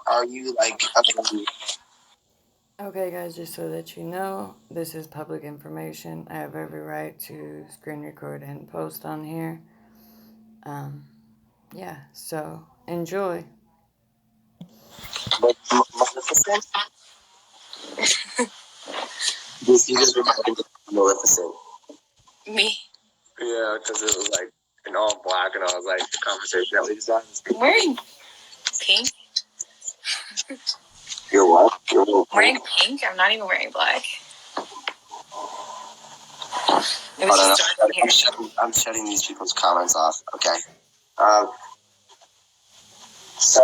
are you like? Okay, guys, just so that you know, this is public information. I have every right to screen record and post on here. Um, yeah, so enjoy. Maleficent? You just reminded me of Maleficent. Me? Yeah, because it was like in all black, and I was like, the conversation that we just had. I'm wearing pink. You're what? You're I'm wearing pink. I'm not even wearing black. It was just dark in here. I'm shutting these people's comments off. Okay. So,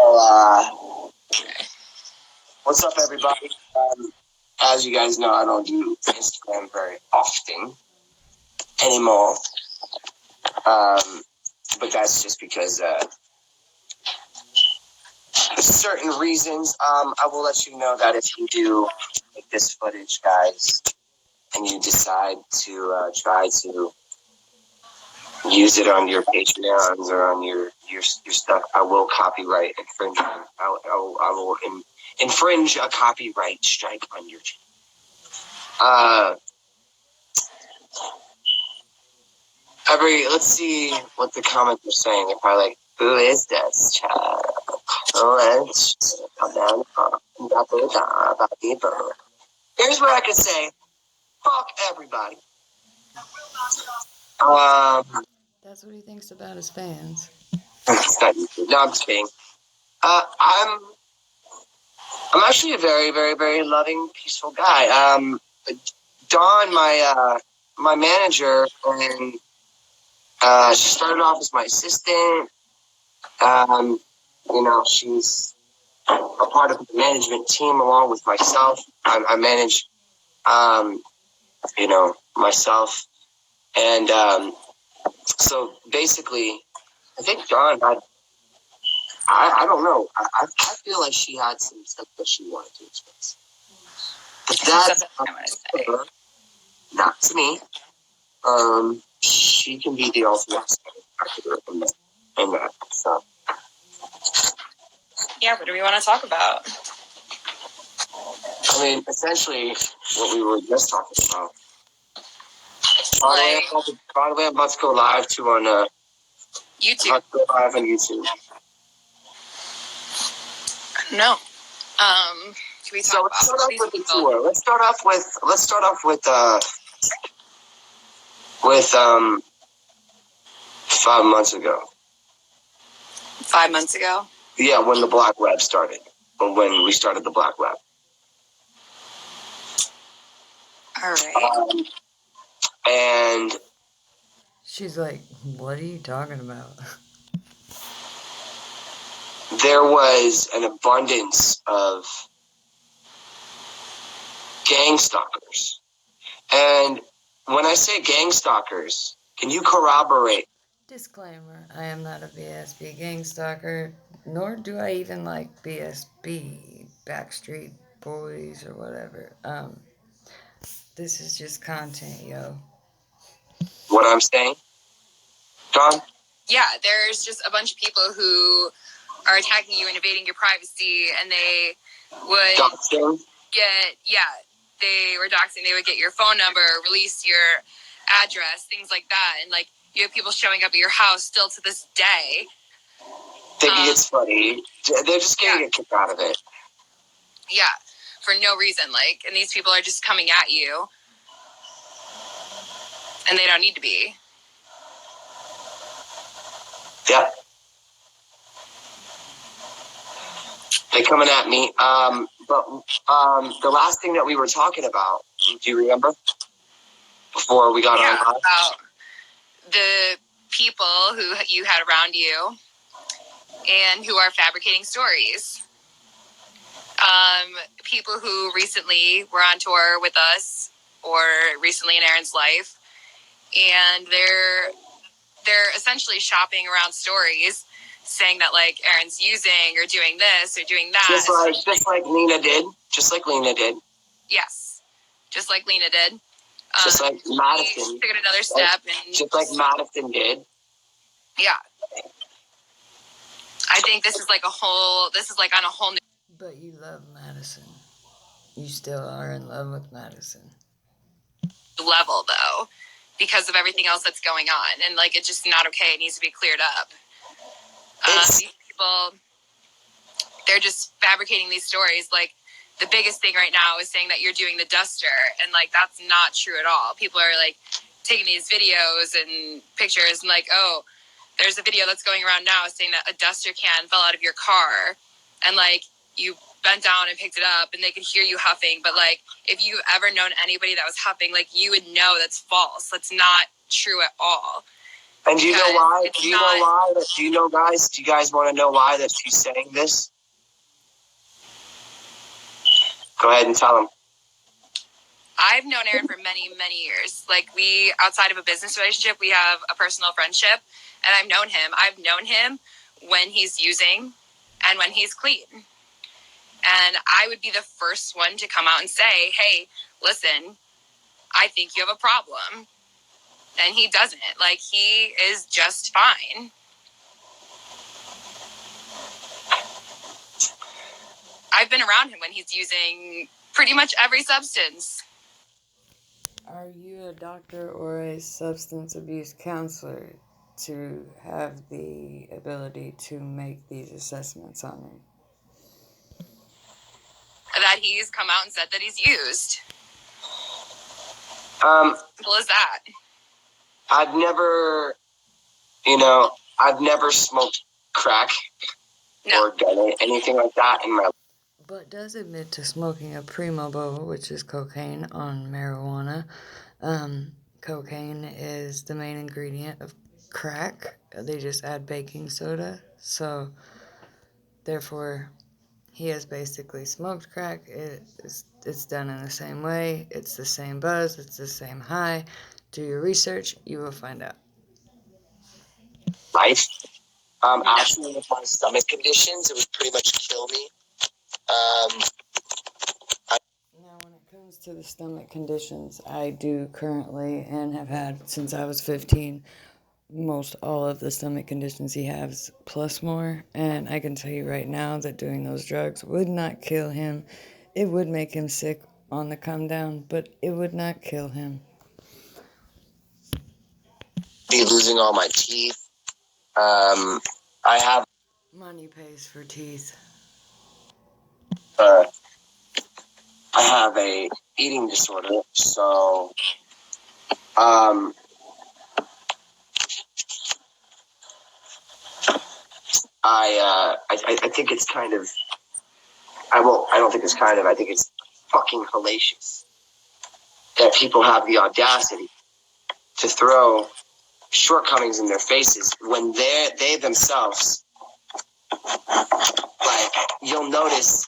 what's up, everybody? As you guys know, I don't do Instagram very often anymore. But that's just because certain reasons. I will let you know that if you do make this footage, guys, and you decide to try to use it on your Patreons or on your stuff, I will copyright infringe. I will infringe a copyright strike on your channel. Let's see what the comments are saying. They're probably like, who is this child? Here's what I can say. Fuck everybody. That's what he thinks about his fans. No, I'm just kidding. I'm actually a very, very, very loving, peaceful guy. Dawn, my manager, and she started off as my assistant. She's a part of the management team along with myself. I manage, myself. And so basically, I think Dawn had, I don't know, I feel like she had some stuff that she wanted to express. But that's her, not to me. She can be the ultimate actor in that. So. Yeah, what do we want to talk about? I mean, essentially, what we were just talking about. By the way, I'm about to go live on YouTube. I'm about to go live on YouTube. No. Can we talk Let's start off with the tour. Let's start off with 5 months ago. 5 months ago? Yeah, when the Black Web started. When we started the Black Web. All right. And she's like, what are you talking about? There was an abundance of gang stalkers. And when I say gang stalkers, can you corroborate? Disclaimer, I am not a BSB gang stalker, nor do I even like BSB, Backstreet Boys or whatever. This is just content, yo. What I'm saying? John? Yeah, there's just a bunch of people who are attacking you and invading your privacy, and they would Doxing? they were doxing. They would get your phone number, release your address, things like that. And, like, you have people showing up at your house still to this day. Thinking it's funny. They're just getting a kick out of it. Yeah, for no reason. Like, and these people are just coming at you. And they don't need to be. Yep. They're coming at me. But the last thing that we were talking about, do you remember? Before we got on? About the people who you had around you and who are fabricating stories. People who recently were on tour with us or recently in Aaron's life. And they're essentially shopping around stories saying that, like, Aaron's using or doing this or doing that. Just like Lena did. Just like Lena did. Yes. Just like Lena did. Just like Madison. Took it another step. Just like Madison did. Yeah. I think this is like on a whole new But you love Madison. You still are in love with Madison. level, though, because of everything else that's going on. And, like, it's just not okay. It needs to be cleared up. These people, they're just fabricating these stories. Like, the biggest thing right now is saying that you're doing the duster. And, like, that's not true at all. People are, like, taking these videos and pictures and, like, oh, there's a video that's going around now saying that a duster can fell out of your car. And, like, you bent down and picked it up and they could hear you huffing. But, like, if you've ever known anybody that was huffing, like, you would know that's false. That's not true at all. And do you know why? Do you guys want to know why that she's saying this? Go ahead and tell them. I've known Aaron for many, many years. Like, we, outside of a business relationship, we have a personal friendship. And I've known him. I've known him when he's using and when he's clean. And I would be the first one to come out and say, hey, listen, I think you have a problem. And he doesn't. Like, he is just fine. I've been around him when he's using pretty much every substance. Are you a doctor or a substance abuse counselor to have the ability to make these assessments on him? That he's come out and said that he's used. Simple as that. I've never smoked crack or done anything like that in my life. But does admit to smoking a primo boba, which is cocaine, on marijuana. Cocaine is the main ingredient of crack. They just add baking soda. So, therefore, he has basically smoked crack. It's done in the same way. It's the same buzz. It's the same high. Do your research. You will find out. Life. Actually, with my stomach conditions, it would pretty much kill me. Now, when it comes to the stomach conditions, I do currently and have had since I was 15, most all of the stomach conditions he has, plus more. And I can tell you right now that doing those drugs would not kill him. It would make him sick on the come down, but it would not kill him. Be losing all my teeth. I have Money pays for teeth. I have a eating disorder, so I think it's kind of I don't think it's kind of, I think it's fucking hellacious that people have the audacity to throw shortcomings in their faces when they themselves, like, you'll notice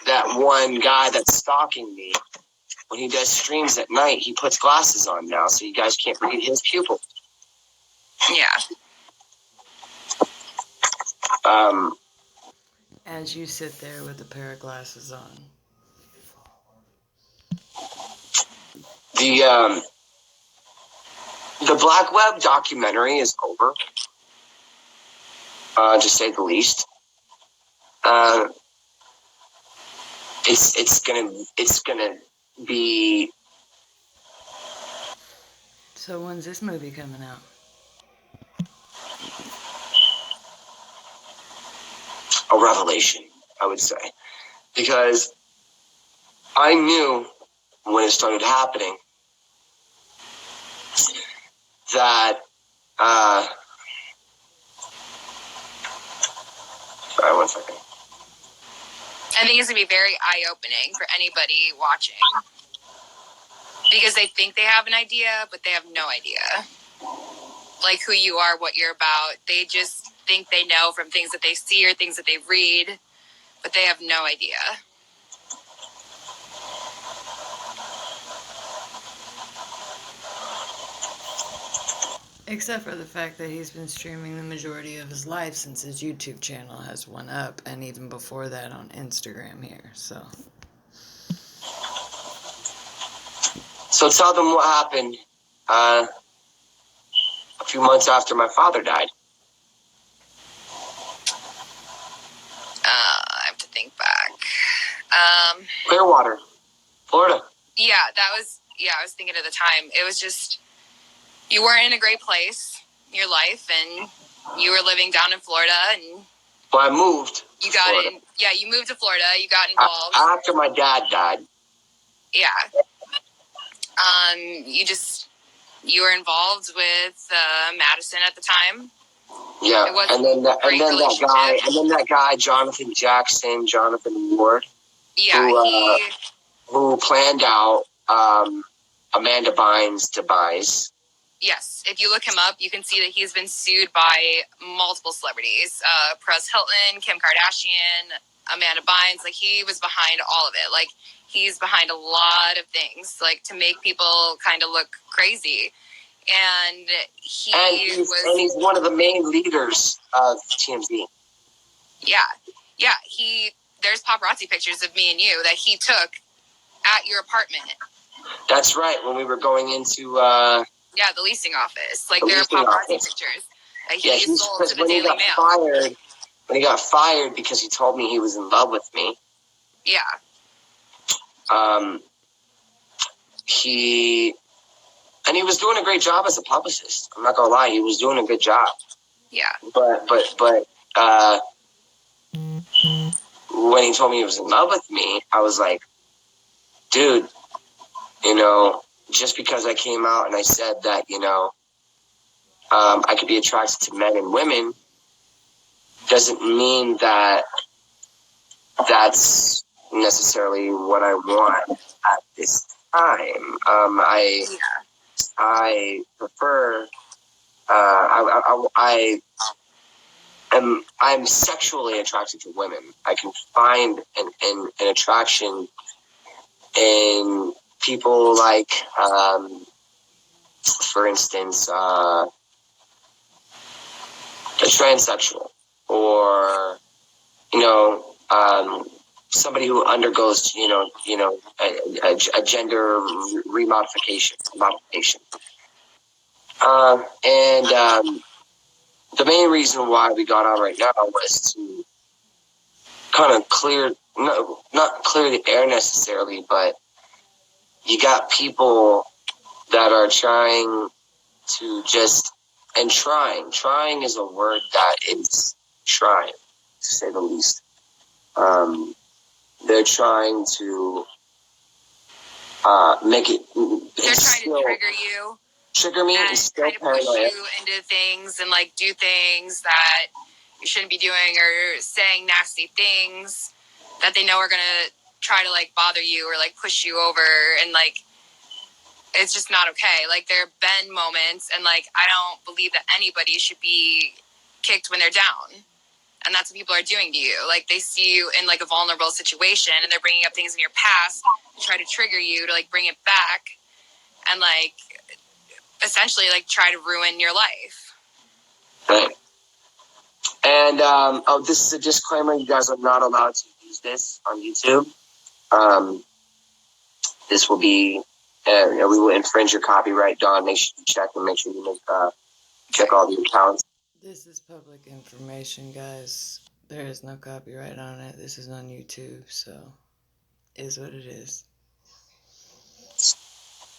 that one guy that's stalking me, when he does streams at night, he puts glasses on now, so you guys can't read his pupil. Yeah. As you sit there with a pair of glasses on. The Black Web documentary is over, to say the least. It's gonna be. So when's this movie coming out? A revelation, I would say, because I knew when it started happening that sorry, 1 second. I think it's going to be very eye-opening for anybody watching. Because they think they have an idea, but they have no idea. Like who you are, what you're about. They just think they know from things that they see or things that they read, but they have no idea. Except for the fact that he's been streaming the majority of his life since his YouTube channel has went up, and even before that on Instagram here, so. So tell them what happened a few months after my father died. Clearwater, Florida. Yeah, I was thinking at the time. It was just, you weren't in a great place in your life, and you were living down in Florida, and Well, I moved. You got Florida. in. Yeah, you moved to Florida. You got involved. After my dad died. Yeah. You were involved with Madison at the time. Yeah, and then that guy, Jonathan Jackson, Jonathan Ward. Yeah, who planned out Amanda Bynes' demise. Yes, if you look him up, you can see that he's been sued by multiple celebrities. Perez Hilton, Kim Kardashian, Amanda Bynes. Like, he was behind all of it. Like, he's behind a lot of things, like, to make people kind of look crazy. And he's one of the main leaders of TMZ. Yeah. Yeah, there's paparazzi pictures of me and you that he took at your apartment. That's right, when we were going into... the leasing office. Like, there are paparazzi pictures that he sold to the Daily Mail. When he got fired because he told me he was in love with me. Yeah. He was doing a great job as a publicist. I'm not gonna lie, he was doing a good job. Yeah. But when he told me he was in love with me, I was like, dude, just because I came out and I said that, I could be attracted to men and women doesn't mean that that's necessarily what I want at this time. I prefer, I'm sexually attracted to women. I can find an attraction in people like, for instance, a transsexual, or somebody who undergoes a gender modification. And the main reason why we got on right now was to kind of not clear the air necessarily, but you got people that are trying to trying is a word that is trying, to say the least. They're trying to make it. They're trying to trigger me, and kind of push you into things and like do things that you shouldn't be doing, or saying nasty things that they know are gonna try to like bother you or like push you over, and like it's just not okay. Like, there have been moments, and like I don't believe that anybody should be kicked when they're down. And that's what people are doing to you. Like, they see you in like a vulnerable situation, and they're bringing up things in your past to try to trigger you, to like bring it back, and like essentially like try to ruin your life. Right. And this is a disclaimer: you guys are not allowed to use this on YouTube. This will be, we will infringe your copyright. Don, make sure you check and make sure you check all the accounts. This is public information, guys. There is no copyright on it. This is on YouTube, so it is what it is.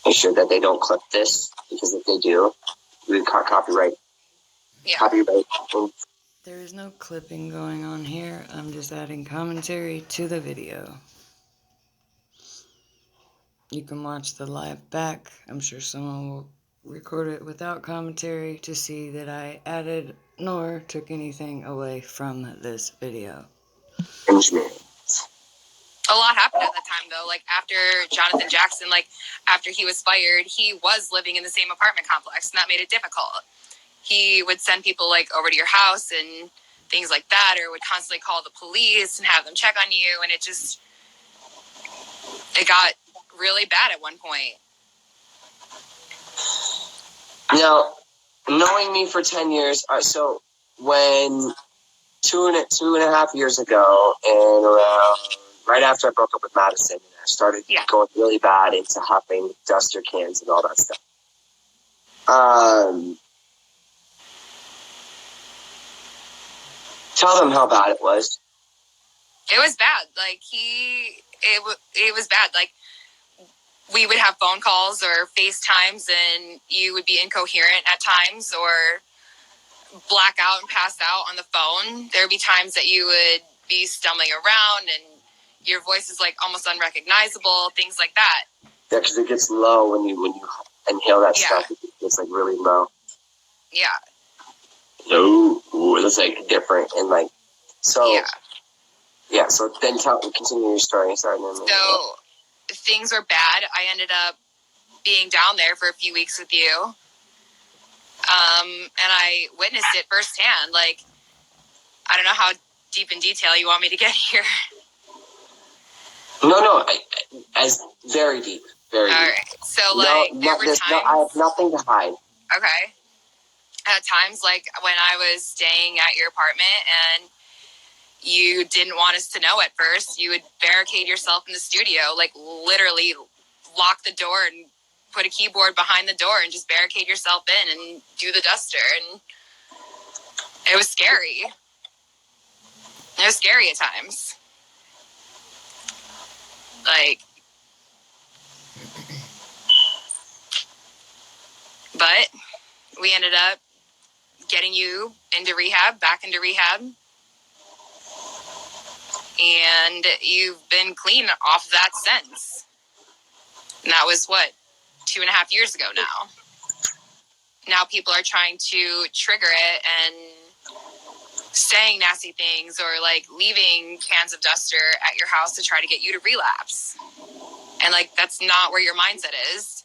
Make sure that they don't clip this, because if they do, we got copyright. Yeah. Copyright. There is no clipping going on here. I'm just adding commentary to the video. You can watch the live back. I'm sure someone will record it without commentary to see that I added nor took anything away from this video. A lot happened at that time, though. Like, after Jonathan Jackson, like, after he was fired, he was living in the same apartment complex, and that made it difficult. He would send people, like, over to your house and things like that, or would constantly call the police and have them check on you, and it got really bad at one point. Now, knowing me for 10 years, so when two and a half years ago, and around right after I broke up with Madison, I started going really bad into hopping duster cans and all that stuff. Tell them how bad it was. It was bad. Like, it was bad. Like, we would have phone calls or FaceTimes, and you would be incoherent at times or black out and pass out on the phone. There would be times that you would be stumbling around and your voice is like almost unrecognizable, things like that. Yeah, because it gets low when you inhale that stuff. It gets like really low. Yeah. Ooh, it's like different and like so. Yeah. So then continue your story. Sorry. So things were bad. I ended up being down there for a few weeks with you. And I witnessed it firsthand. Like, I don't know how deep in detail you want me to get here. No, as very deep, very deep. All right. So, like, there were times... I have nothing to hide. Okay. At times, like, when I was staying at your apartment and you didn't want us to know at first, you would barricade yourself in the studio, like, literally lock the door and put a keyboard behind the door and just barricade yourself in and do the duster. And it was scary. It was scary at times. Like, but we ended up getting you back into rehab. And you've been clean off that since. And that was, 2.5 years ago now. Now people are trying to trigger it and saying nasty things or, like, leaving cans of duster at your house to try to get you to relapse. And, like, that's not where your mindset is.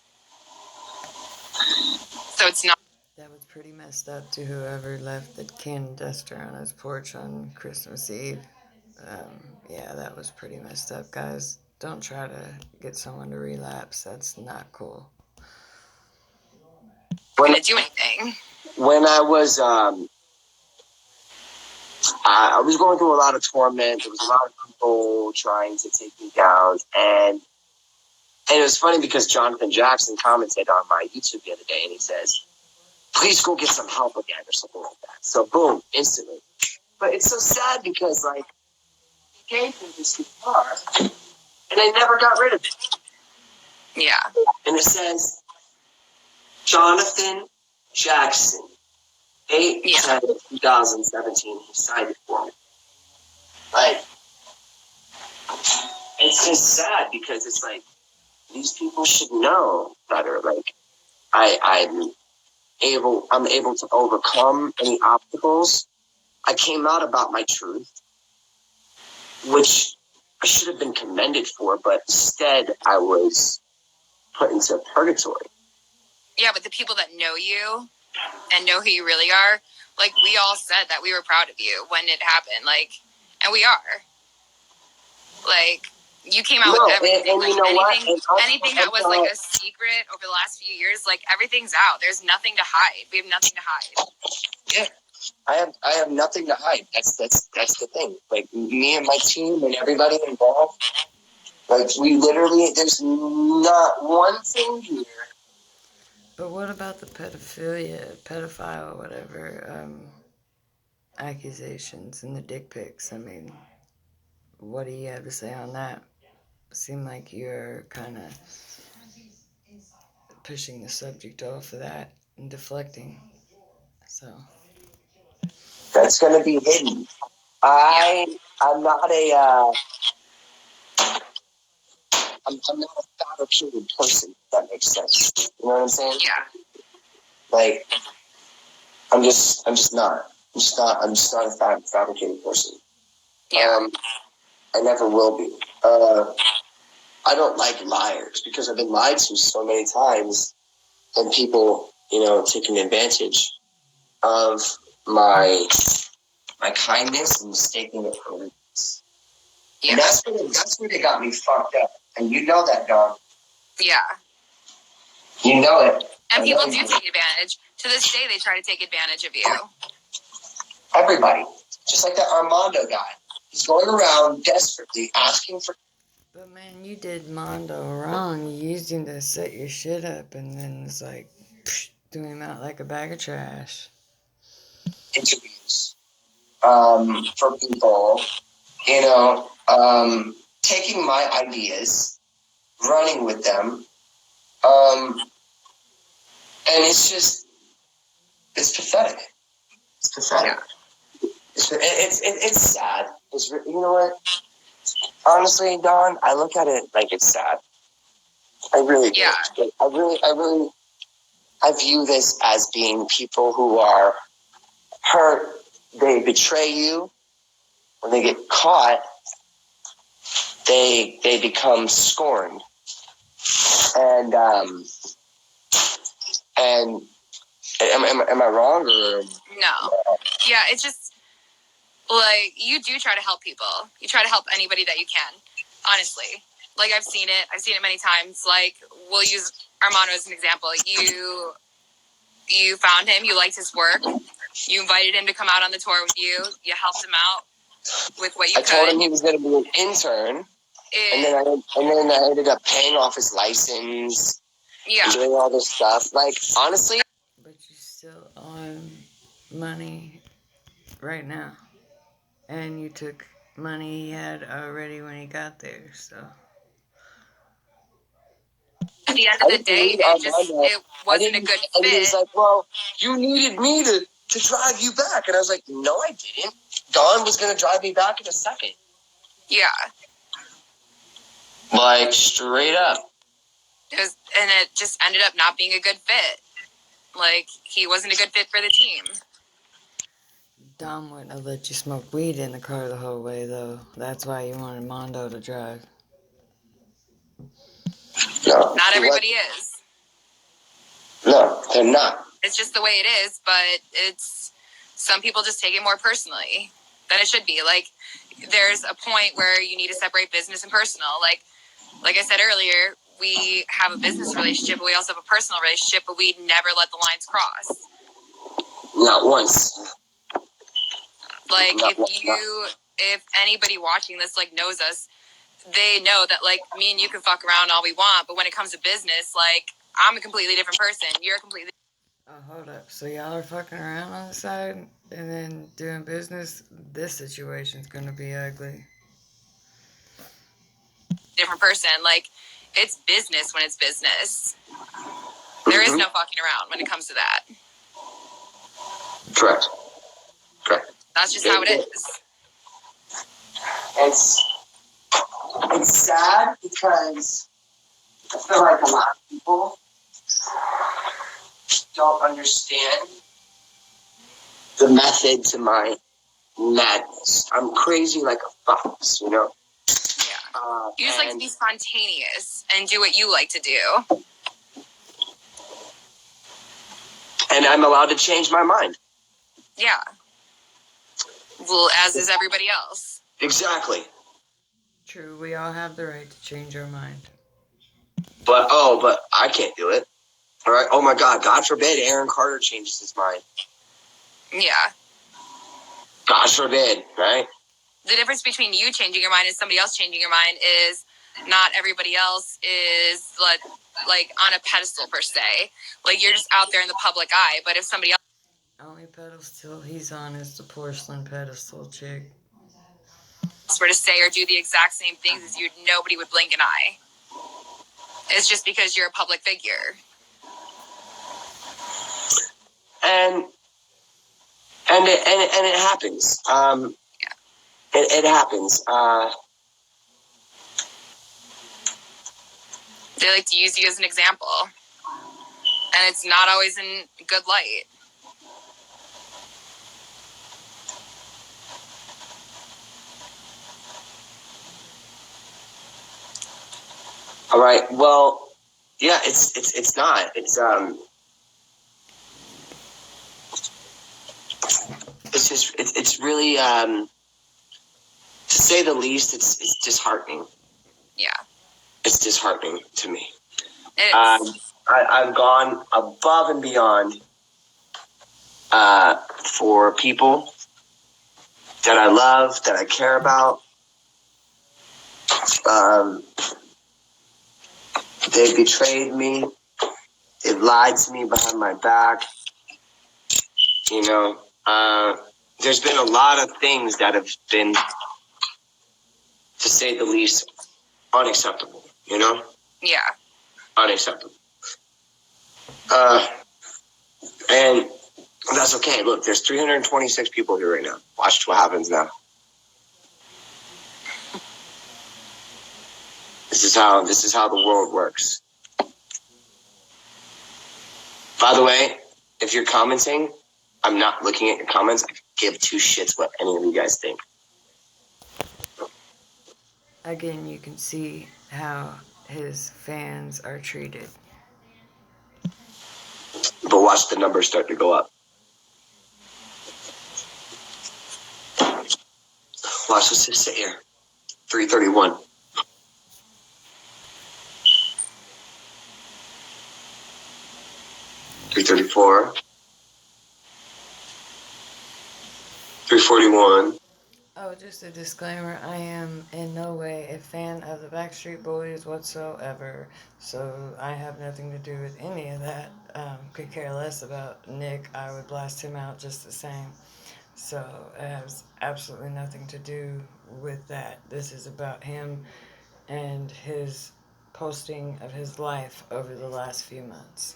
So it's not. That was pretty messed up to whoever left the can of duster on his porch on Christmas Eve. Yeah, that was pretty messed up, guys. Don't try to get someone to relapse. That's not cool. When to do anything. When I was going through a lot of torment. There was a lot of people trying to take me down, and it was funny because Jonathan Jackson commented on my YouTube the other day, and he says, "Please go get some help again," or something like that. So boom, instantly. But it's so sad because, like, he gave me this guitar, and I never got rid of it. Yeah. And it says, Jonathan Jackson, 8/10/2017, he signed it for me. Like, it's just sad because it's like, these people should know better. Like, I'm able to overcome any obstacles. I came out about my truth, which I should have been commended for, but instead I was put into purgatory. Yeah, but the people that know you and know who you really are, like, we all said that we were proud of you when it happened, like, and we are. Like, you came out with everything. And like, you know anything that was like a secret over the last few years, like, everything's out. There's nothing to hide. We have nothing to hide. Yeah. I have nothing to hide. That's the thing. Like, me and my team and everybody involved, like, we literally, there's not one thing here. But what about the pedophile, whatever, accusations and the dick pics? I mean, what do you have to say on that? Seem like you're kind of pushing the subject off of that and deflecting. So that's going to be hidden. I'm not a I'm not a fabricated person. If that makes sense. You know what I'm saying? Yeah. Like, I'm just not. I'm just not a fabricated person. Yeah. I never will be. I don't like liars because I've been lied to so many times, and people, taking advantage of my kindness and mistaking it for weakness. Yeah. And that's where they got me fucked up. And you know that, dog. Yeah. You know it. And people do take advantage. To this day, they try to take advantage of you. Everybody. Just like that Armando guy. He's going around desperately asking for... But man, you did Mondo wrong. You used him to set your shit up, and then it's like, threw him out like a bag of trash. Interviews for people taking my ideas, running with them, and it's pathetic. It's pathetic. It's sad. You know what? Honestly, Don, I look at it like it's sad. I really do. I view this as being people who are hurt. They betray you. When they get caught, they become scorned. And am I wrong or No? Yeah, it's just like you do try to help people. You try to help anybody that you can. Honestly, like I've seen it many times. Like we'll use Armando as an example. You found him. You liked his work. You invited him to come out on the tour with you. You helped him out with what you could. I told him he was going to be an intern, and then I ended up paying off his license. Yeah, and doing all this stuff. Like honestly, but you still owe money right now, and you took money he had already when he got there. So at the end of the day, it wasn't a good fit. And he was like, "Well, you needed me to drive you back," and I was like, "No, I didn't. Don was going to drive me back in a second." Yeah. Like, straight up. And it just ended up not being a good fit. Like, he wasn't a good fit for the team. Dom wouldn't have let you smoke weed in the car the whole way, though. That's why you wanted Mondo to drive. No. Not everybody is. No, they're not. It's just the way it is, but some people just take it more personally than it should be. Like, there's a point where you need to separate business and personal. Like I said earlier, we have a business relationship, but we also have a personal relationship, but we never let the lines cross. Not once. Like, if anybody watching this, like, knows us, they know that, like, me and you can fuck around all we want, but when it comes to business, like, I'm a completely different person. You're a completely... Oh, hold up. So y'all are fucking around on the side and then doing business? This situation's gonna be ugly. Different person. Like, it's business when it's business. There is no fucking around when it comes to that. Correct. That's just how it is. It's sad because I feel like a lot of people don't understand the method to my madness. I'm crazy like a fox, you know? Yeah. You just like to be spontaneous and do what you like to do. And I'm allowed to change my mind. Yeah. Well, as is everybody else. Exactly. True, we all have the right to change our mind. But I can't do it. All right. Oh my God. God forbid Aaron Carter changes his mind. Yeah. God forbid, right? The difference between you changing your mind and somebody else changing your mind is not everybody else is like on a pedestal per se. Like you're just out there in the public eye. But if somebody else only pedestal he's on is the porcelain pedestal chick. were to say or do the exact same things as you, nobody would blink an eye. It's just because you're a public figure. And it happens. It happens. They like to use you as an example, and it's not always in good light. All right. Well, yeah. It's not. It's really to say the least. It's disheartening. Yeah. It's disheartening to me. I've gone above and beyond for people that I love, that I care about. They betrayed me. They lied to me behind my back. You know, there's been a lot of things that have been to say the least, unacceptable, you know? Yeah. Unacceptable. And that's okay. Look, there's 326 people here right now. Watch what happens now. This is how the world works. By the way, if you're commenting, I'm not looking at your comments. I give two shits what any of you guys think. Again, you can see how his fans are treated. But watch the numbers start to go up. Watch, let's just sit here. 331. $334. $341. Oh, just a disclaimer, I am in no way a fan of the Backstreet Boys whatsoever, so I have nothing to do with any of that. Could care less about Nick. I would blast him out just the same. So it has absolutely nothing to do with that. This is about him and his posting of his life over the last few months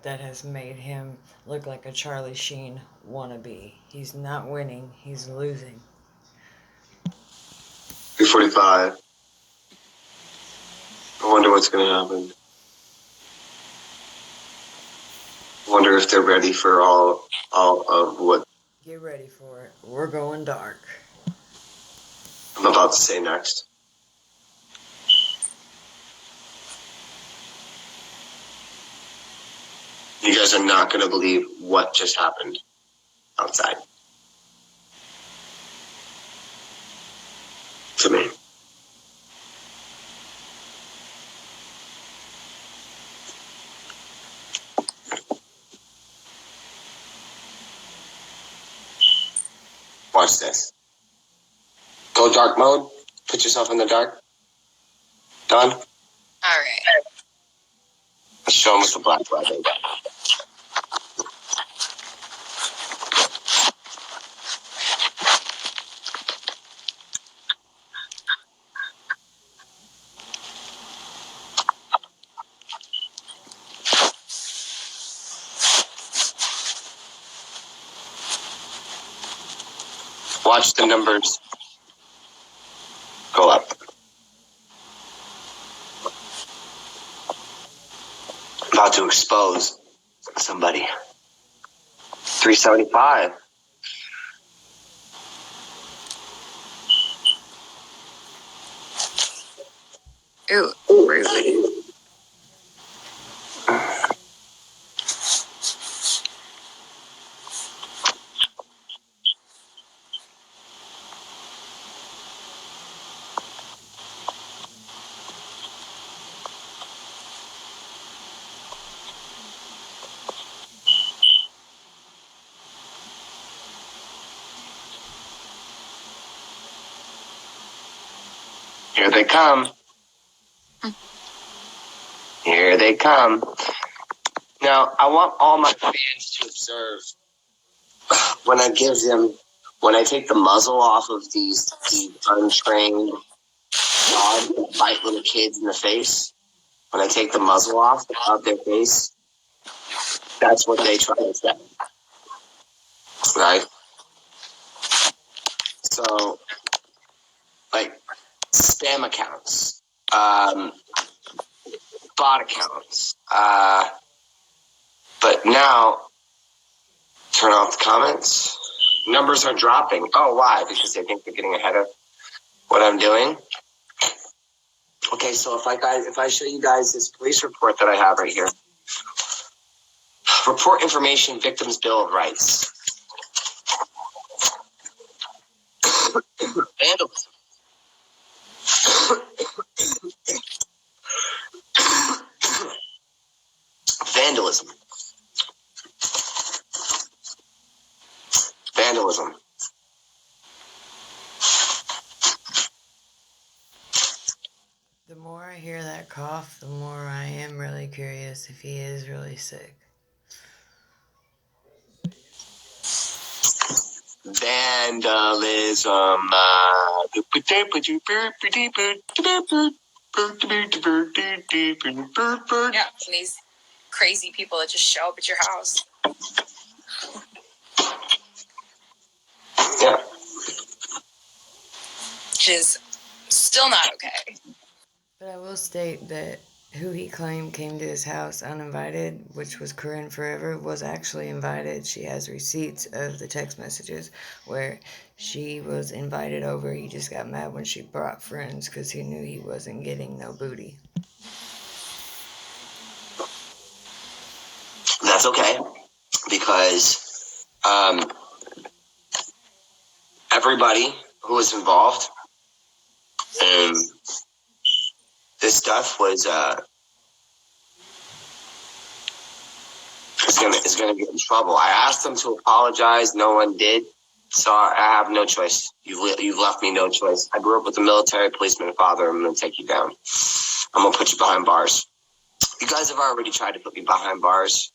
that has made him look like a Charlie Sheen wannabe. He's not winning, he's losing. 345. I wonder what's going to happen. I wonder if they're ready for all of what Get ready for it. We're going dark. I'm about to say next. You guys are not going to believe what just happened outside. To me. Watch this. Go dark mode. Put yourself in the dark. Done? All right. Let's show them what the black flag is. Watch the numbers go up. About to expose somebody. 375. Ooh, rude. Here they come. Here they come. Now, I want all my fans to observe when I take the muzzle off of these untrained dogs that bite little kids in the face. When I take the muzzle off of their face, that's what they try to say. Right? So, like, spam accounts, bot accounts, but now, turn off the comments. Numbers are dropping. Oh, why? Because they think they're getting ahead of what I'm doing. Okay, so if I show you guys this police report that I have right here, report information, victims' bill of rights, vandalism, vandalism, vandalism. The more I hear that cough, the more I am really curious if he is really sick. vandalism. Yeah, and these crazy people that just show up at your house. Yeah. Which is still not okay. But I will state that who he claimed came to his house uninvited, which was Corinne Forever, was actually invited. She has receipts of the text messages where she was invited over. He just got mad when she brought friends because he knew he wasn't getting no booty. That's okay, because everybody who was involved in this stuff was is gonna get in trouble. I asked them to apologize. No one did. So I have no choice. You've left me no choice. I grew up with a military policeman father. I'm gonna take you down. I'm gonna put you behind bars. You guys have already tried to put me behind bars.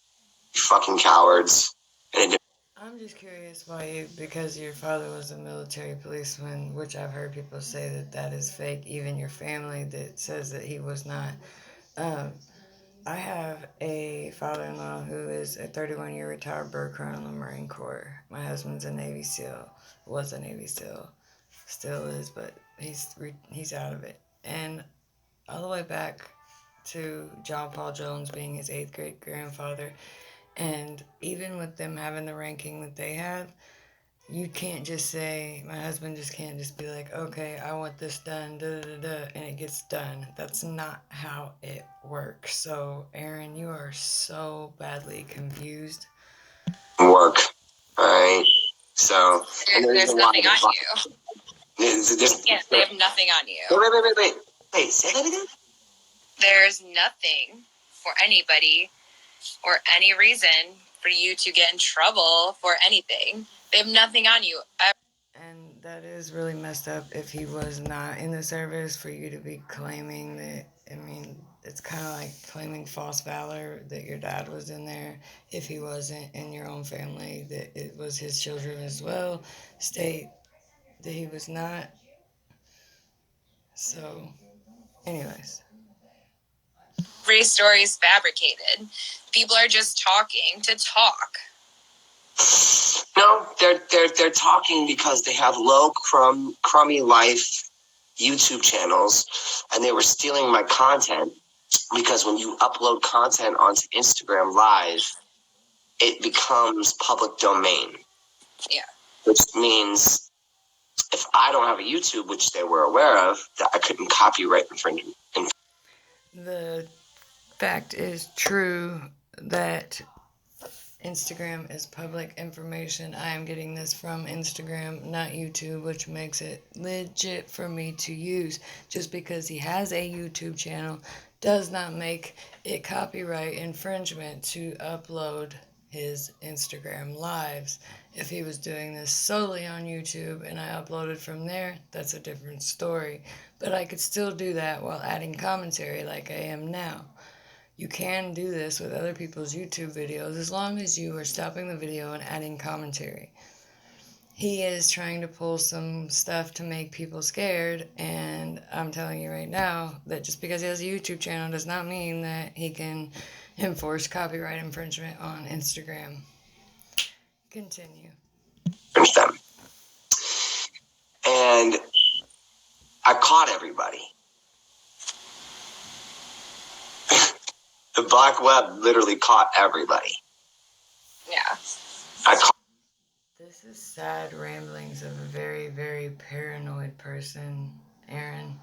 You fucking cowards. And I'm just curious why you, because your father was a military policeman, which I've heard people say that that is fake. Even your family that says that he was not. I have a father-in-law who is a 31-year retired bird colonel in the Marine Corps. My husband's a Navy SEAL, was a Navy SEAL, still is, but he's out of it. And all the way back to John Paul Jones being his 8th great grandfather, and even with them having the ranking that they have, you can't just say, my husband just can't just be like, okay, I want this done, and it gets done. That's not how it works. So, Aaron, you are so badly confused. work. Alright. So there's nothing on you. They have nothing on you. Wait, say that again? There's nothing for anybody or any reason for you to get in trouble for anything. They have nothing on you. And that is really messed up if he was not in the service for you to be claiming that. I mean, it's kind of like claiming false valor that your dad was in there if he wasn't in your own family, that it was his children as well. State that he was not. So, anyways. Every story is fabricated. People are just talking to talk. No, they're talking because they have low crummy life YouTube channels, and they were stealing my content because when you upload content onto Instagram Live, it becomes public domain. Yeah. Which means if I don't have a YouTube, which they were aware of, that I couldn't copyright infringe. The fact is true that Instagram is public information. I am getting this from Instagram, not YouTube, which makes it legit for me to use. Just because he has a YouTube channel does not make it copyright infringement to upload his Instagram lives. If he was doing this solely on YouTube and I uploaded from there, that's a different story. But I could still do that while adding commentary like I am now. You can do this with other people's YouTube videos as long as you are stopping the video and adding commentary. He is trying to pull some stuff to make people scared, and I'm telling you right now that just because he has a YouTube channel does not mean that he can enforce copyright infringement on Instagram. Continue. And I caught everybody. The black web literally caught everybody. Yeah. This is sad ramblings of a very, very paranoid person, Aaron.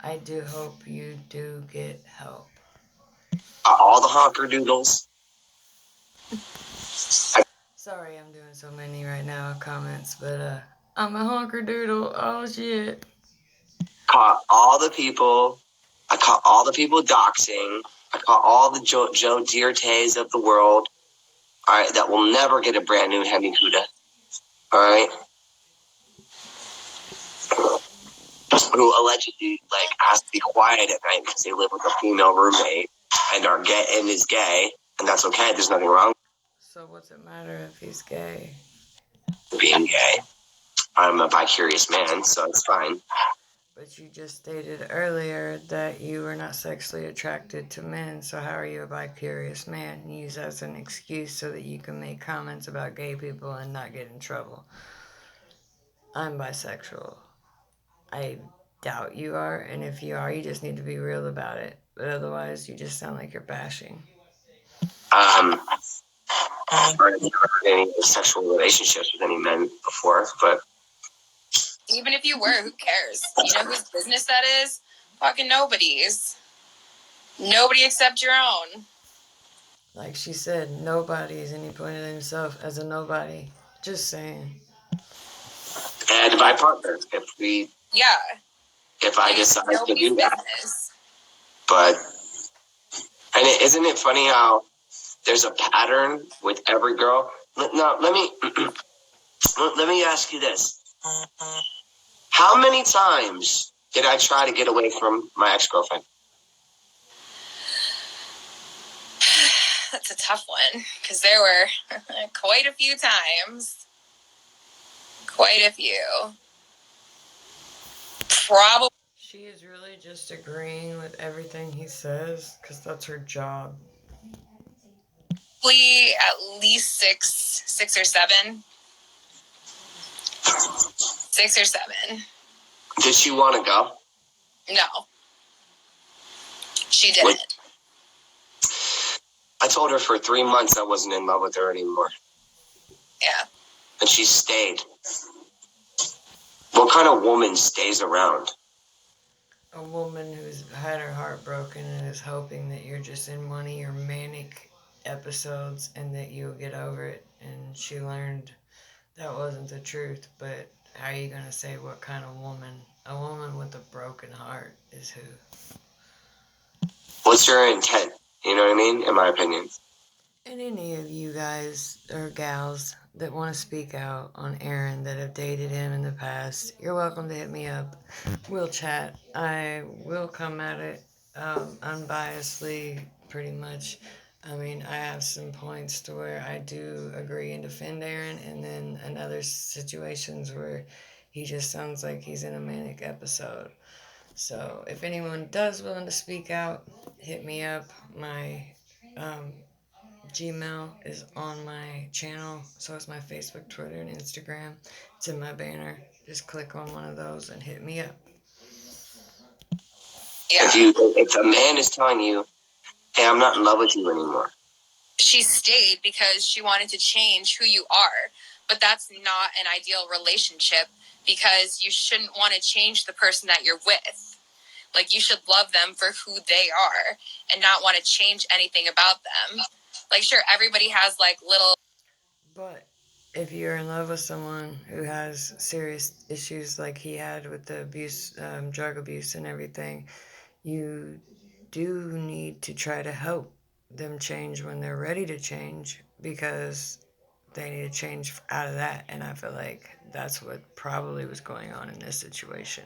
I do hope you do get help. All the honker doodles. Sorry, I'm doing so many right now comments, but I'm a honker doodle. Oh shit. Caught all the people. I caught all the people doxing. I caught all the Joe Diartes of the world. All right, that will never get a brand new Hemi Cuda. All right, who allegedly has to be quiet at night because they live with a female roommate and are gay and is gay, and that's okay. There's nothing wrong So what's it matter if he's gay? with being gay. I'm a bi-curious man, so it's fine. But you just stated earlier that you were not sexually attracted to men, so how are you a bi-curious man? Use that as an excuse so that you can make comments about gay people and not get in trouble. I'm bisexual. I doubt you are, and if you are, you just need to be real about it. But otherwise, you just sound like you're bashing. I've never had any sexual relationships with any men before, but Even if you were, who cares? You know whose business that is? Fucking nobody's. Nobody except your own. Like she said, nobody's, and he pointed at himself as a nobody. Just saying. and my partner, Yeah. if I decide to Nobody's do that. business. But isn't it funny how there's a pattern with every girl? No, let me ask you this: how many times did I try to get away from my ex-girlfriend? That's a tough one, because there were quite a few times. Quite a few. Probably She is really just agreeing with everything he says because that's her job. at least six or seven. 6 or 7. Did she want to go? No, she didn't. I told her for 3 months I wasn't in love with her anymore. Yeah. And she stayed. What kind of woman stays around? A woman who's had her heart broken and is hoping that you're just in one of your manic episodes and that you'll get over it. And she learned that wasn't the truth, but how are you going to say what kind of woman? A woman with a broken heart is who? What's her intent? You know what I mean? In my opinion. And any of you guys or gals that want to speak out on Aaron that have dated him in the past, you're welcome to hit me up. We'll chat. I will come at it unbiasedly, pretty much. I mean, I have some points to where I do agree and defend Aaron, and then in other situations where he just sounds like he's in a manic episode. So if anyone does willing to speak out, hit me up. My Gmail is on my channel, so is my Facebook, Twitter, and Instagram. It's in my banner. Just click on one of those and hit me up. Yeah. If a man is telling you, hey, I'm not in love with you anymore. She stayed because she wanted to change who you are, but that's not an ideal relationship because you shouldn't want to change the person that you're with. Like, you should love them for who they are and not want to change anything about them. Like, sure, everybody has, like, little... But if you're in love with someone who has serious issues like he had with the abuse, drug abuse and everything, you do need to try to help them change when they're ready to change because they need to change out of that. And I feel like that's what probably was going on in this situation.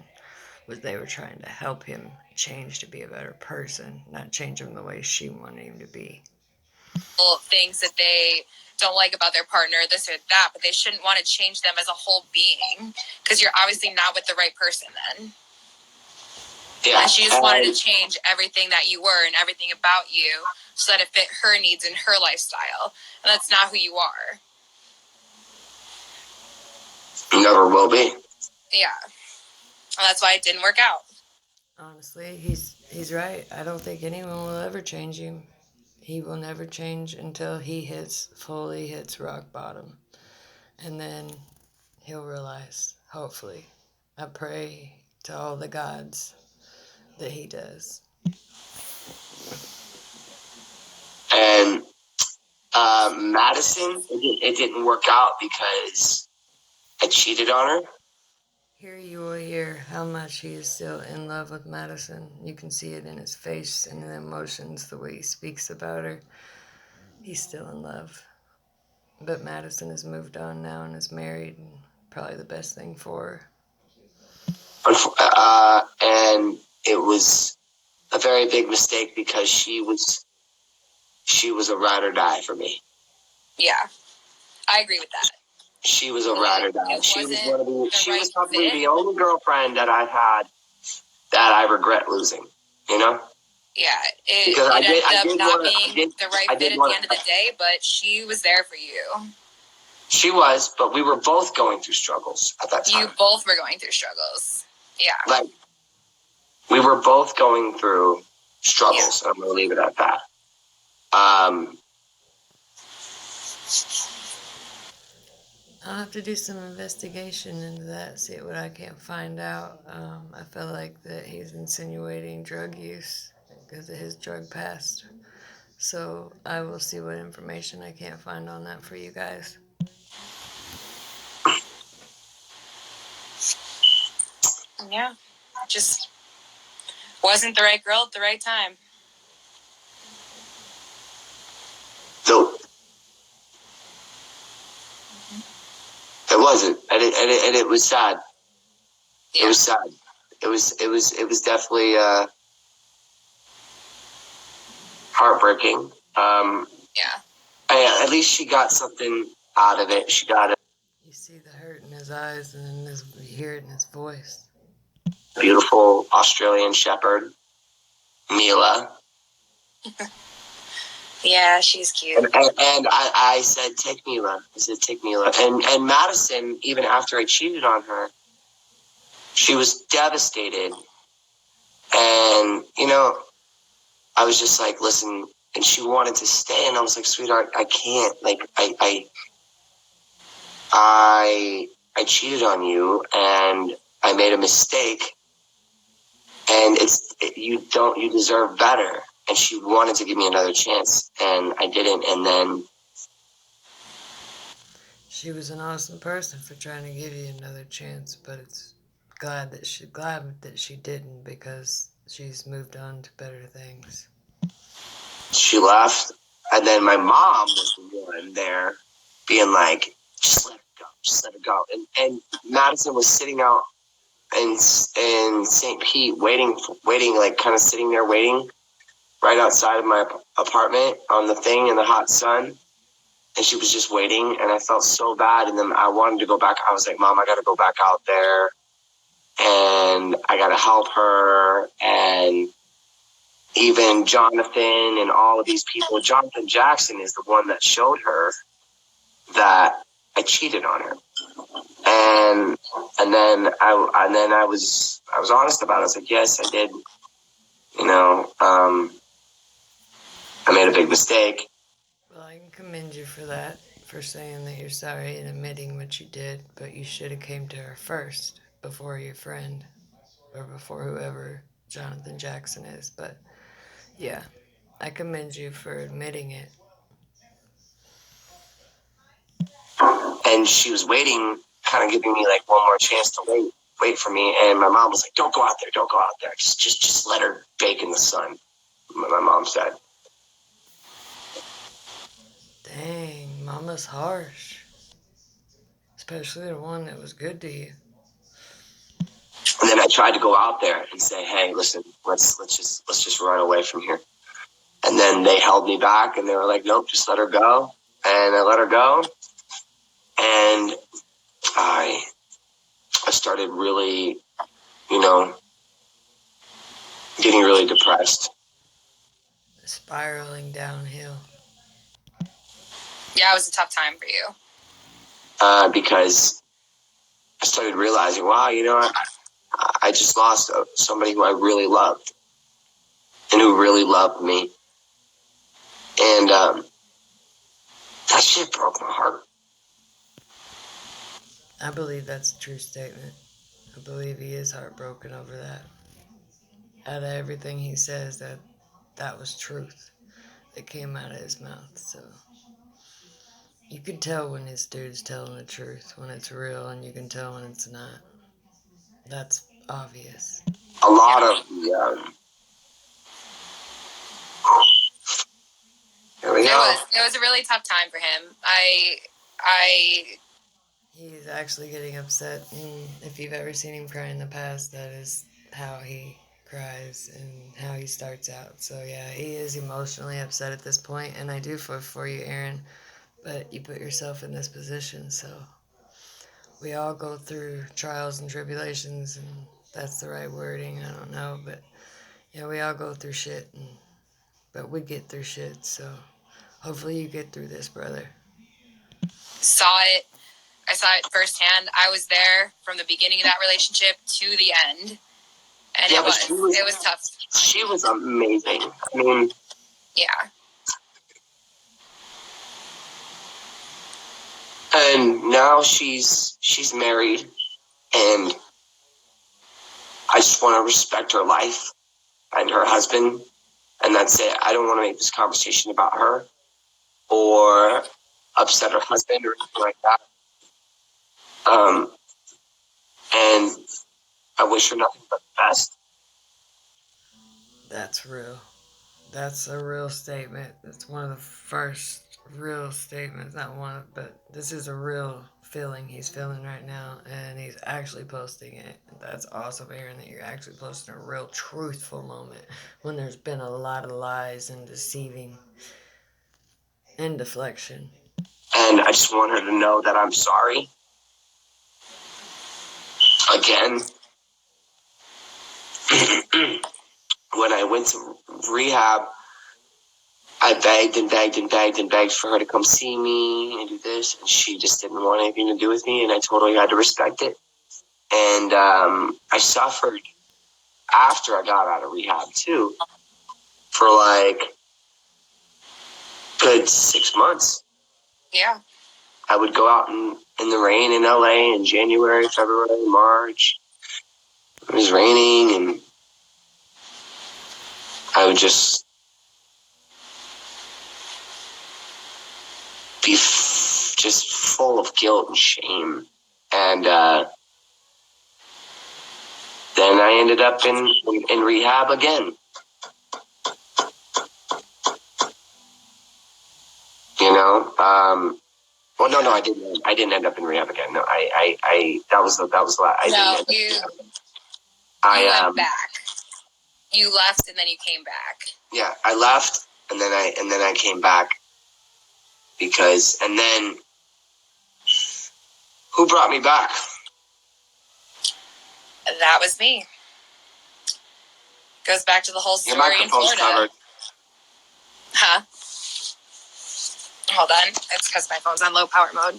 Was they were trying to help him change to be a better person, not change him the way she wanted him to be. Things that they don't like about their partner, this or that, but they shouldn't want to change them as a whole being because you're obviously not with the right person then. Yeah. And she just wanted to change everything that you were and everything about you so that it fit her needs and her lifestyle. And that's not who you are. Never will be. Yeah. And that's why it didn't work out. Honestly, he's right. I don't think anyone will ever change him. He will never change until he fully hits rock bottom. And then he'll realize, hopefully. I pray to all the gods that he does. And Madison, it didn't work out because I cheated on her. Here you will hear how much he is still in love with Madison. You can see it in his face and in the emotions, the way he speaks about her. He's still in love. But Madison has moved on now and is married, and probably the best thing for her. And it was a very big mistake because she was a ride or die for me. Yeah. I agree with that. she was a ride or die. It She was wasn't one of the. the She right was probably fit. the only girlfriend that I had that I regret losing. You know. Yeah, Because it ended I up did not wanna- being the right I fit did at wanna- the end of the day, but she was there for you. She was, but we were both going through struggles at that time. You both were going through struggles. Yeah. Like, we were both going through struggles. Yeah. I'm going to leave it at that. I'll have to do some investigation into that, see what I can find out. I feel like that he's insinuating drug use because of his drug past. So I will see what information I can't find on that for you guys. Yeah. Just wasn't the right girl at the right time. So it wasn't, and it was sad. Yeah. It was sad. It was definitely heartbreaking. Yeah. At least she got something out of it. She got it. You see the hurt in his eyes and you hear it in his voice. Beautiful Australian Shepherd, Mila. Yeah, she's cute. And I said, take Mila. I said, take Mila. And Madison, even after I cheated on her, she was devastated. And, you know, I was just like, listen, and she wanted to stay. And I was like, sweetheart, I can't. Like, I cheated on you and I made a mistake. And you deserve better. And she wanted to give me another chance, and I didn't. And then she was an awesome person for trying to give you another chance, but it's glad that she didn't, because she's moved on to better things. She left, and then my mom was the one there, being like, "Just let it go, just let it go." And Madison was sitting out in St. Pete, waiting, like kind of sitting there waiting, right outside of my apartment on the thing in the hot sun. And she was just waiting, and I felt so bad. And then I wanted to go back. I was like, Mom, I got to go back out there, and I got to help her. And even Jonathan and all of these people, Jonathan Jackson is the one that showed her that I cheated on her. And then I was honest about it. I was like, yes, I did. You know, I made a big mistake. Well, I can commend you for that, for saying that you're sorry and admitting what you did, but you should have came to her first before your friend or before whoever Jonathan Jackson is. But yeah, I commend you for admitting it. And she was waiting, kind of giving me like one more chance to wait for me. And my mom was like, don't go out there. Just let her bake in the sun. My mom said. Dang, mama's harsh. Especially the one that was good to you. And then I tried to go out there and say, hey, listen, let's just run away from here. And then they held me back, and they were like, nope, just let her go. And I let her go. And I started really, you know, getting really depressed. Spiraling downhill. Yeah, it was a tough time for you. Because I started realizing, wow, you know, I just lost somebody who I really loved and who really loved me. And that shit broke my heart. I believe that's a true statement. I believe he is heartbroken over that. Out of everything he says, that was truth that came out of his mouth. So you can tell when this dude's telling the truth, when it's real, and you can tell when it's not. That's obvious. A lot of the here we go. It was a really tough time for him. He's actually getting upset, and if you've ever seen him cry in the past, that is how he cries and how he starts out. So yeah, he is emotionally upset at this point, and I do feel for you, Aaron, but you put yourself in this position, so we all go through trials and tribulations, and that's the right wording. I don't know, but yeah, we all go through shit, but we get through shit. So hopefully you get through this, brother. Saw it. I saw it firsthand. I was there from the beginning of that relationship to the end, and Yeah, it was tough. She was amazing. I mean, Yeah. and now she's married, and I just want to respect her life and her husband, and that's it. I don't want to make this conversation about her or upset her husband or anything like that. And I wish her nothing but the best. That's real. That's a real statement. That's one of the first real statements. Not one, but this is a real feeling he's feeling right now, and he's actually posting it. That's awesome, Aaron, that you're actually posting a real truthful moment when there's been a lot of lies and deceiving and deflection. And I just want her to know that I'm sorry. Again, when I went to rehab, I begged and begged and begged and begged for her to come see me and do this, and she just didn't want anything to do with me, and I told her I had to respect it. And I suffered after I got out of rehab, too, for like good 6 months. Yeah. I would go out in the rain in LA in January, February, March. It was raining, and I would just be just full of guilt and shame. And then I ended up in rehab again. You know, well, no, I didn't. I didn't end up in rehab again. No, that was the I No, didn't. you I went back. You left and then you came back. Yeah, I left and then I came back because, and then who brought me back? That was me. Goes back to the whole story in Your microphone's Florida. covered. Huh? Hold on. It's because my phone's on low power mode.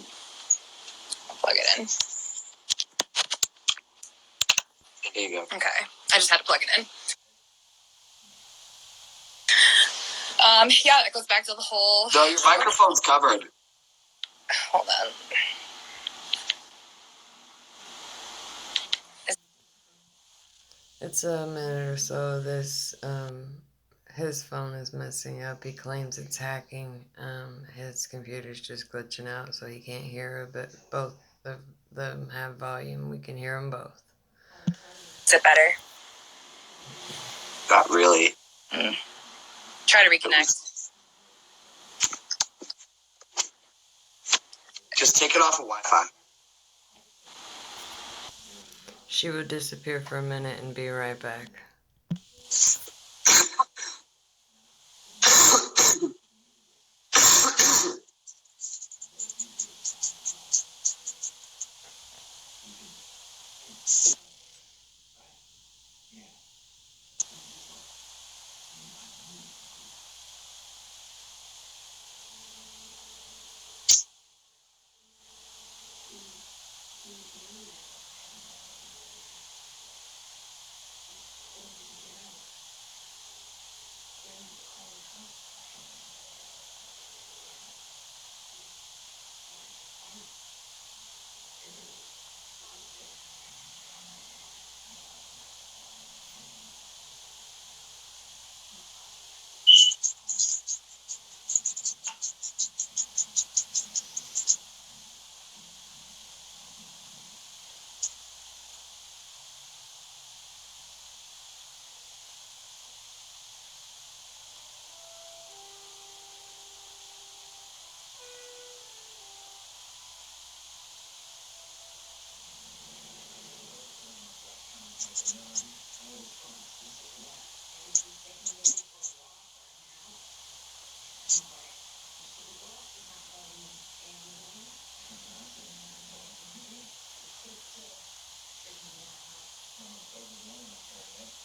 I'll plug it in. There you go. Okay. I just had to plug it in. Yeah, that goes back to the whole... No, your microphone's covered. Hold on. It's a minute or so. This his phone is messing up. He claims it's hacking. His computer's just glitching out, so he can't hear it. But both of them have volume. We can hear them both. Is it better? Not really. Try to reconnect. Just take it off of Wi-Fi. She would disappear for a minute and be right back.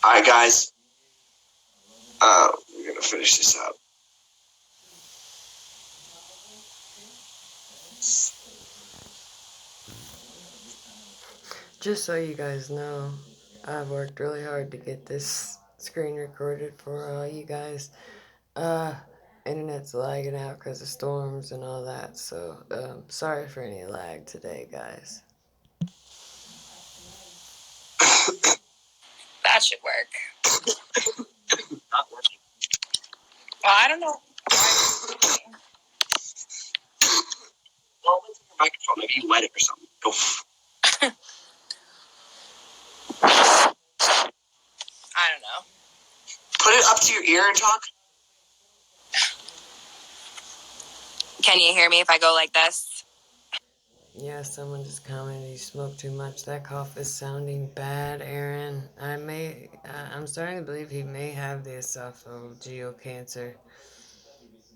All right, guys. We're gonna finish this up. Just so you guys know, I've worked really hard to get this screen recorded for all you guys. Internet's lagging out because of storms and all that, so sorry for any lag today, guys. That should work. Not working. Well, I don't know. Well, what's your microphone? Maybe you wet it or something. Go. I don't know. Put it up to your ear and talk. Can you hear me if I go like this? Yeah, someone just commented you smoke too much. That cough is sounding bad, Aaron. I'm starting to believe he may have the esophageal cancer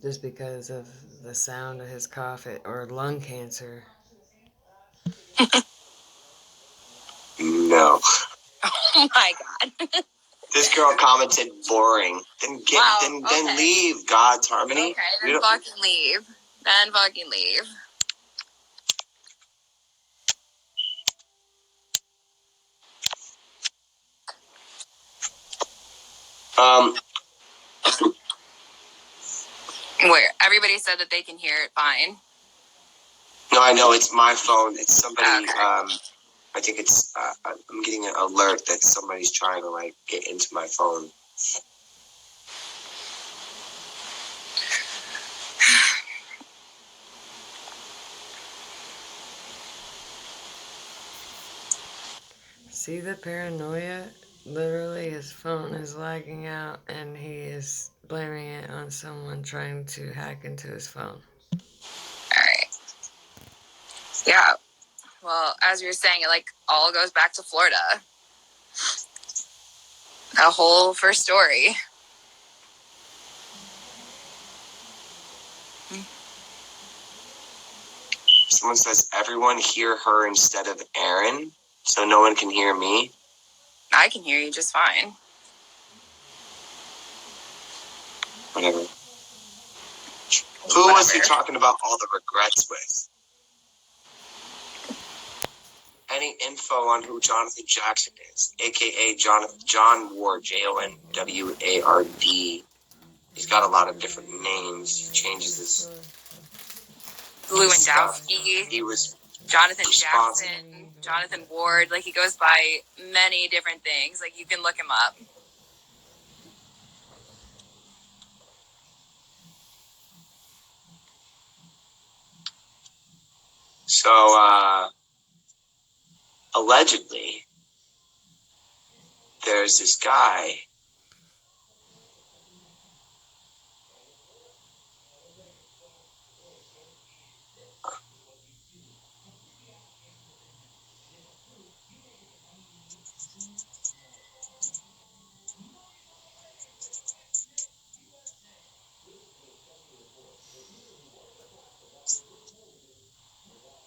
just because of the sound of his cough, or lung cancer. No. Oh my God. This girl commented boring. Then Okay. leave God's harmony. Okay, then fucking leave. Then fucking leave. Where everybody said that they can hear it fine. No, I know it's my phone. It's somebody. Okay. I think it's. I'm getting an alert that somebody's trying to like get into my phone. See the paranoia? Literally, his phone is lagging out, and he is blaming it on someone trying to hack into his phone. Alright. Yeah. Well, as you were saying, it all goes back to Florida. A whole first story. Someone says everyone hear her instead of Aaron, so no one can hear me. I can hear you just fine. Whatever. Who was he talking about all the regrets with? Any info on who Jonathan Jackson is, aka John Ward, JONWARD. He's got a lot of different names. He changes his Lewandowski. He was Jonathan Jackson, Jonathan Ward. He goes by many different things. You can look him up. So, allegedly, there's this guy.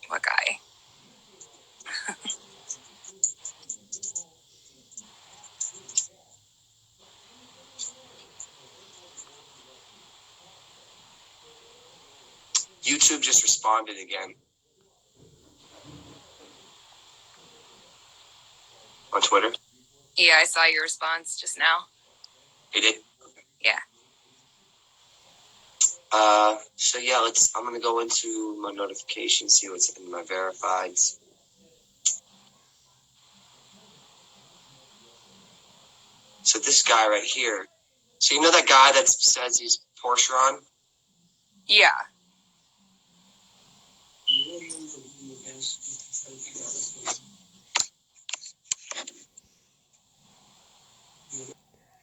What guy? YouTube just responded again on Twitter. Yeah, I saw your response just now. It did? Yeah. So yeah, I'm gonna go into my notifications, see what's in my verifieds. So this guy right here. So you know that guy that says he's Porscheron? Yeah.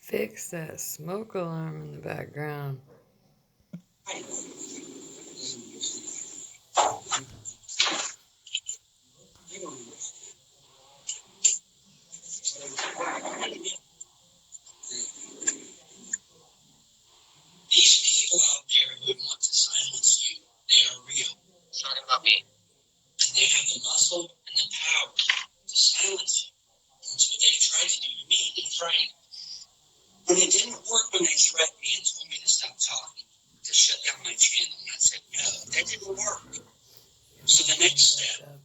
Fix that smoke alarm in the background. These people out there who want to silence you, they are real. He's talking about me. And they have the muscle and the power to silence you. That's what they tried to do to me. said, no, that didn't work. So the next step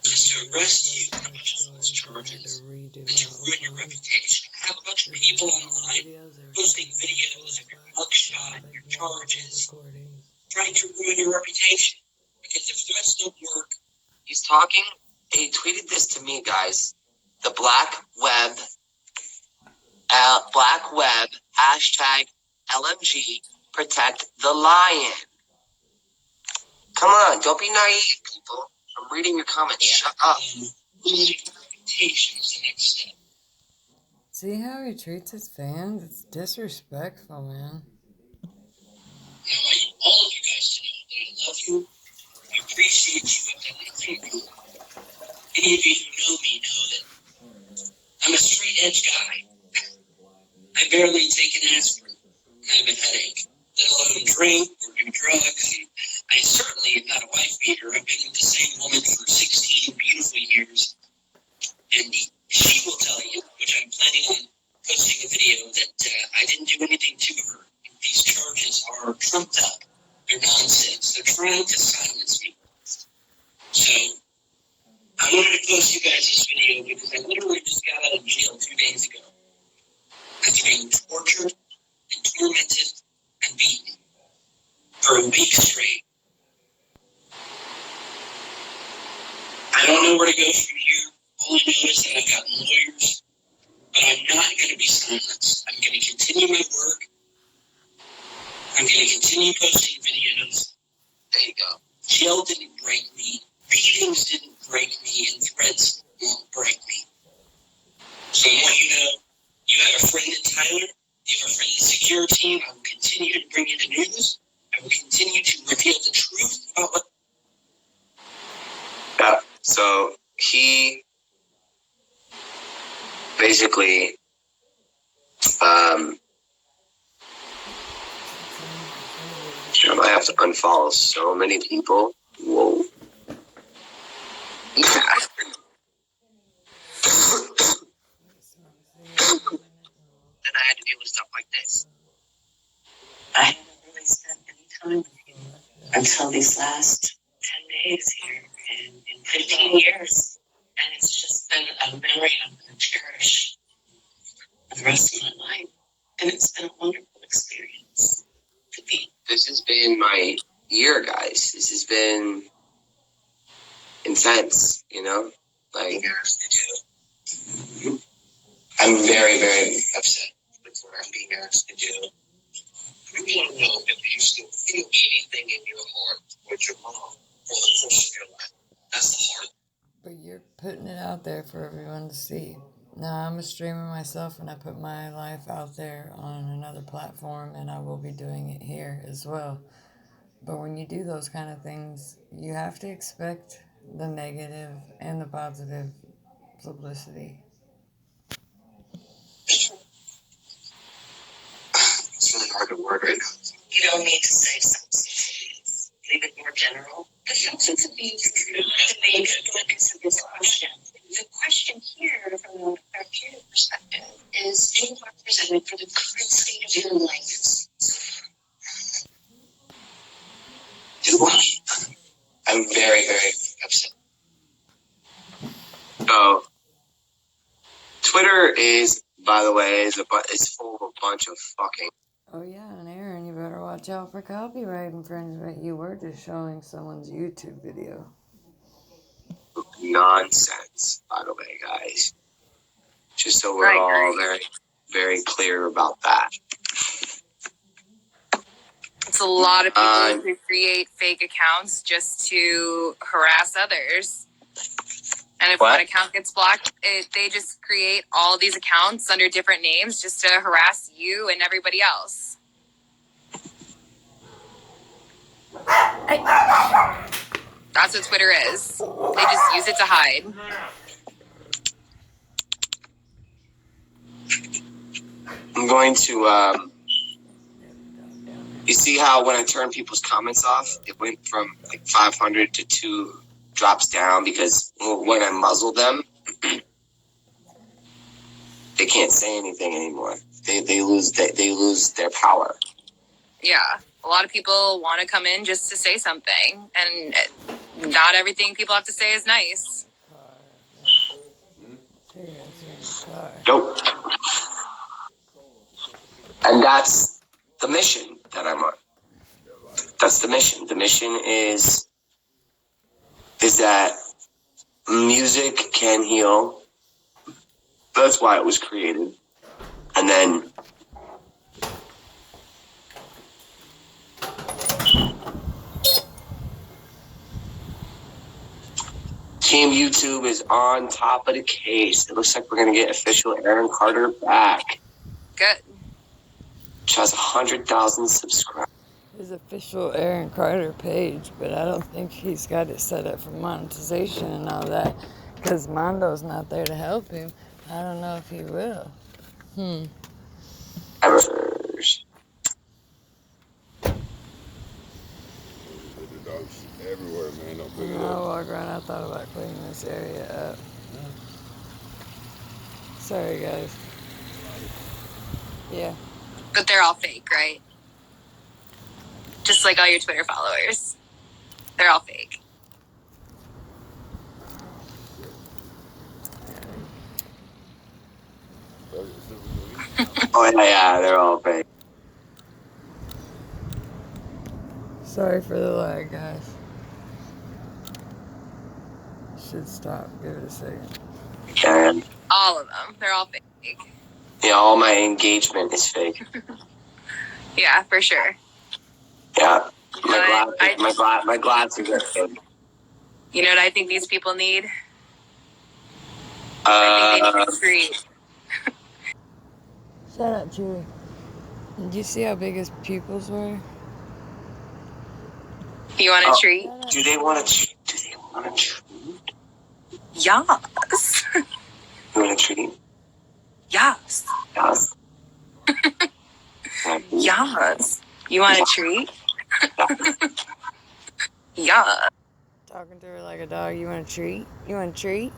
is to arrest you on a bunch of false charges and to ruin your reputation. Have a bunch of people online posting videos of your mugshot, your charges, trying to ruin your reputation. Because if threats don't work, he's talking. He tweeted this to me, guys. The black web hashtag LMG protect the lion. Come on, don't be naive, people. I'm reading your comments. Shut up. Reputation is the next step. See how he treats his fans? It's disrespectful, man. I want all of you guys to know that I love you. I appreciate you. I've done nothing wrong. Any of you who know me know that I'm a straight edge guy. I barely take an aspirin. I have a headache, let alone drink or do drugs. I certainly am not a wife beater. I've been with the same woman for 16 beautiful years. And she will tell you, which I'm planning on posting a video, that I didn't do anything to her. These charges are trumped up. They're nonsense. They're trying to silence me. So I wanted to post you guys this video because I literally just got out of jail 2 days ago. After being tortured and tormented and beaten for a week straight. I don't know where to go from here. All I know is that I've got lawyers, but I'm not going to be silenced. I'm going to continue my work. I'm going to continue posting videos. There you go. Jail didn't break me. Beatings didn't break me, and threats won't break me. So I want you to know, you have a friend in Tyler. You have a friend in the secure team. I will continue to bring you the news. I will continue to reveal the truth about what. Yeah. So he basically, I have to unfollow so many people. Whoa. Then I had to deal with stuff like this. I haven't really spent any time with you until these last 10 days here in 15 years. And it's just been a memory I'm going to cherish for the rest of my life. And it's been a wonderful experience to be. This has been my year, guys. This has been intense, you know? Like, I'm very, very upset with what I'm being asked to do. I want to know if you still feel anything in your heart with your mom for the course of your life. That's the heart. But you're putting it out there for everyone to see. Now, I'm a streamer myself, and I put my life out there on another platform, and I will be doing it here as well. But when you do those kind of things, you have to expect the negative and the positive publicity. It's really hard to word right now. You don't need to say substance. Leave it more general. The substance abuse is the main focus of this question. The question here, from a therapeutic perspective, is being represented for the current state of your life. Do what? I'm very, very upset. So, Twitter is, by the way, is full of a bunch of fucking. Oh yeah, and Aaron, you better watch out for copyright infringement. You were just showing someone's YouTube video. Nonsense, by the way, guys. Just so we're all very, very clear about that. It's a lot of people who create fake accounts just to harass others. And if one account gets blocked, they just create all these accounts under different names just to harass you and everybody else. That's what Twitter is. They just use it to hide. I'm going to, you see how when I turn people's comments off, it went from like 500 to 2 drops down because when I muzzle them, they can't say anything anymore. They lose their power. Yeah. a lot of people want to come in just to say something, and not everything people have to say is nice. Nope. And that's the mission that I'm on. That's the mission. The mission is that music can heal. That's why it was created. And then Team YouTube is on top of the case. It looks like we're going to get official Aaron Carter back. Good. Which has 100,000 subscribers. His official Aaron Carter page, but I don't think he's got it set up for monetization and all that, because Mondo's not there to help him. I don't know if he will. Everywhere, man. Don't pick it When I up. walk around, I thought about cleaning this area up. Sorry, guys. Yeah. But they're all fake, right? Just like all your Twitter followers. They're all fake. Oh, yeah, they're all fake. Sorry for the lag, guys. Should stop. Give it a second. And, All of them. They're all fake. yeah, all my engagement is fake. Yeah, for sure. Yeah. My glasses are fake. You know what I think these people need? I think they need a treat. Shut up, Chewie. Did you see how big his pupils were? You want a treat? Do they want to treat? Yes. You want a treat? Yes. Yes. Yes. You want a treat? Yeah. Talking to her like a dog. You want a treat? You want a treat?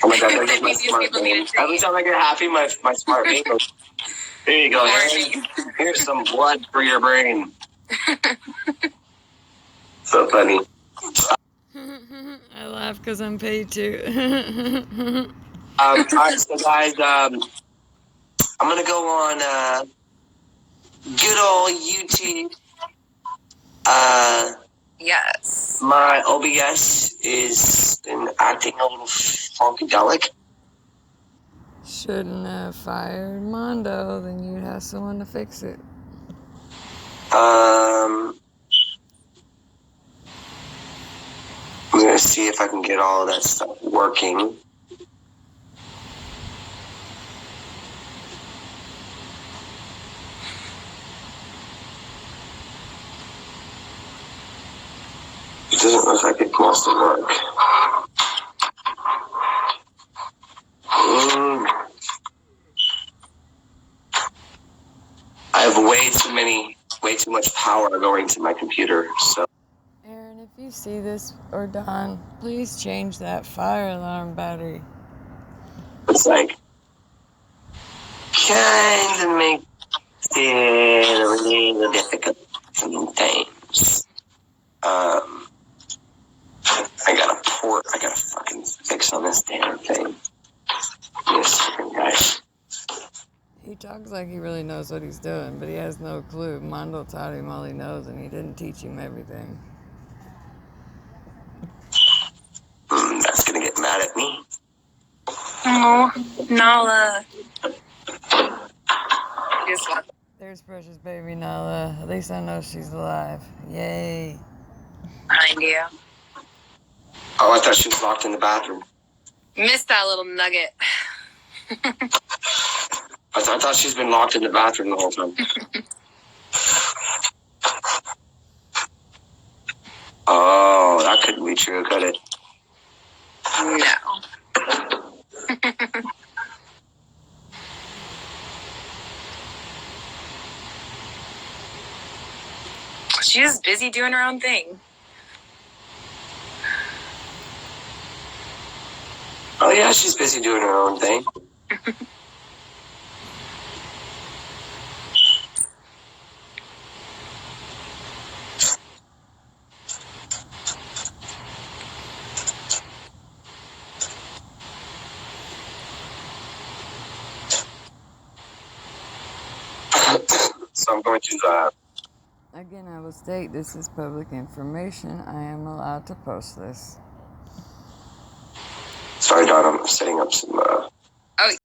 Oh my god, that's my smart brain. Every time I get happy, my smart brain goes, there you go, Aaron. Here's some blood for your brain. So funny. I laugh because I'm paid to. Alright, so guys, I'm gonna go on good old YouTube. Yes. My OBS is been acting a little funkadelic. Shouldn't have fired Mondo, then you'd have someone to fix it. I'm gonna see if I can get all of that stuff working. It doesn't look like it wants to work. I have way too much power going to my computer, so. Aaron, if you see this, or Don, please change that fire alarm battery. It's like, kind of makes it a little difficult sometimes. I gotta fucking fix on this damn thing. Yes, guys. He talks like he really knows what he's doing, but he has no clue. Mondo taught him all he knows, and he didn't teach him everything. That's gonna get mad at me. Oh, Nala. There's precious baby Nala. At least I know she's alive. Yay. Behind you. Oh, I thought she was locked in the bathroom. Missed that little nugget. I thought she's been locked in the bathroom the whole time. Oh, that couldn't be true, could it? No. She's busy doing her own thing. Oh yeah, she's busy doing her own thing. so I'm going to. Again, I will state this is public information. I am allowed to post this. Sorry, Don. I'm setting up some